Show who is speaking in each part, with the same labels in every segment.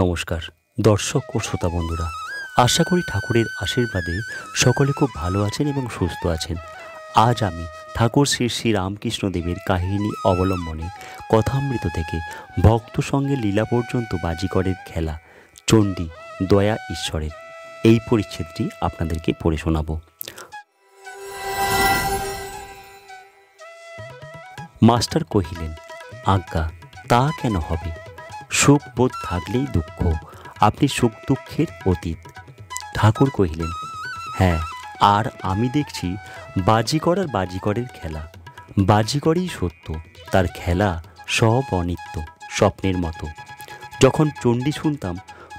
Speaker 1: নমস্কার দর্শক ও শ্রোতা বন্ধুরা, আশা করি ঠাকুরের আশীর্বাদে সকলে খুব ভালো আছেন এবং সুস্থ আছেন। আজ আমি ঠাকুর শ্রী শ্রী রামকৃষ্ণদেবের কাহিনী অবলম্বনে কথামৃত থেকে ভক্ত সঙ্গে লীলা পর্যন্ত বাজিকরের খেলা চণ্ডী দয়া ঈশ্বরের এই পরিচ্ছেদটি আপনাদেরকে পড়ে শোনাব। মাস্টার কহিলেন, আজ্ঞা তা কেন হবে? সুখ বোধ থাকলেই দুঃখ, আপনি সুখ দুঃখের অতীত। ঠাকুর কহিলেন, হ্যাঁ, আর আমি দেখছি বাজিকর আর বাজিকরের খেলা। বাজিকরই সত্য, তার খেলা সব অনিত্য, স্বপ্নের মতো। যখন চণ্ডী শুনতাম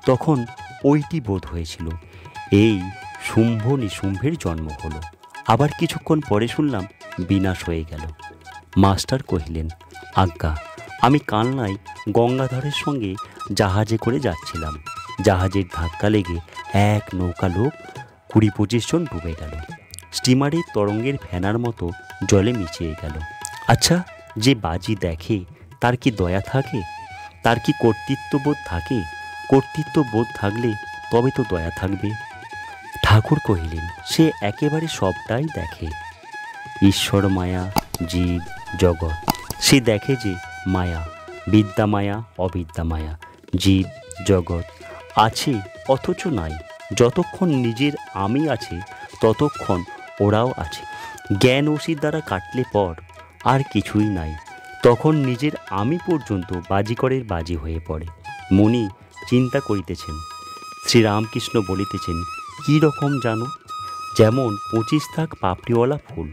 Speaker 1: তখন ওইটি বোধ হয়েছিল, এই শুম্ভ নিশুম্ভের জন্ম হলো। আবার কিছুক্ষণ পরে শুনলাম বিনাশ হয়ে গেল। মাস্টার কহিলেন, আজ্ঞা আমি কালনায় গঙ্গাধরের সঙ্গে জাহাজে করে যাচ্ছিলাম। জাহাজের ধাক্কা লেগে এক নৌকা লোক 20-25 জন ডুবে গেল। স্টিমারের তরঙ্গের ফেনার মতো জলে মিশিয়ে গেল। আচ্ছা, যে বাজি দেখে তার কি দয়া থাকে? তার কি কর্তৃত্ববোধ থাকে? কর্তৃত্ববোধ থাকলে তবে তো দয়া থাকবে। ঠাকুর কহিলেন, সে একেবারে সবটাই দেখে। ঈশ্বর মায়া, জীব জগৎ, সে দেখে যে মায়া, বিদ্যা মায়া, অবিদ্যা মায়া, জীব জগৎ আছে অথচ নাই। যতক্ষণ নিজের আমি আছে ততক্ষণ ওরাও আছে। জ্ঞান অসির দ্বারা কাটলে পর আর কিছুই নাই। তখন নিজের আমি পর্যন্ত বাজিকরের বাজি হয়ে পড়ে। মুনি চিন্তা করিতেছেন, শ্রীরামকৃষ্ণ বলিতেছেন, কী রকম জানো? যেমন 25 থাক পাপড়িওয়ালা ফুল,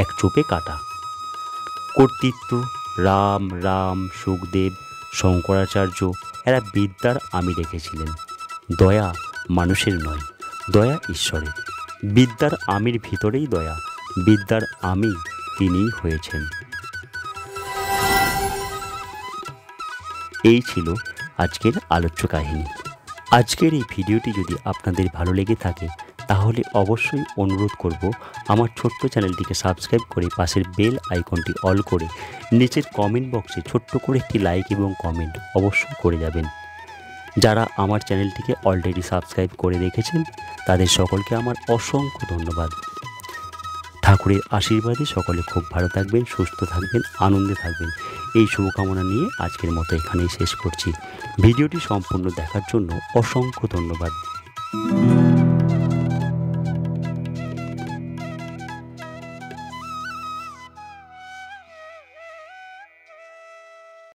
Speaker 1: এক চোপে কাটা। কর্তৃত্ব রাম রাম, সুখদেব, শঙ্করাচার্য এরা বিদ্যার আমি রেখেছিলেন। দয়া মানুষের নয়, দয়া ঈশ্বরের। বিদ্যার আমির ভিতরেই দয়া, বিদ্যার আমি তিনিই হয়েছেন। এই ছিল আজকের আলোচ্য কাহিনী। আজকের এই ভিডিওটি যদি আপনাদের ভালো লেগে থাকে তাহলে অবশ্যই অনুরোধ করব আমার ছোট্ট চ্যানেলটিকে সাবস্ক্রাইব করে পাশের বেল আইকনটি অল করে নিচের কমেন্ট বক্সে ছোট্ট করে একটি লাইক এবং কমেন্ট অবশ্যই করে যাবেন। যারা আমার চ্যানেলটিকে অলরেডি সাবস্ক্রাইব করে রেখেছেন তাদের সকলকে আমার অসংখ্য ধন্যবাদ। ঠাকুরের আশীর্বাদে সকলে খুব ভালো থাকবেন, সুস্থ থাকবেন, আনন্দে থাকবেন, এই শুভকামনা নিয়ে আজকের মতো এখানেই শেষ করছি। ভিডিওটি সম্পূর্ণ দেখার জন্য অসংখ্য ধন্যবাদ।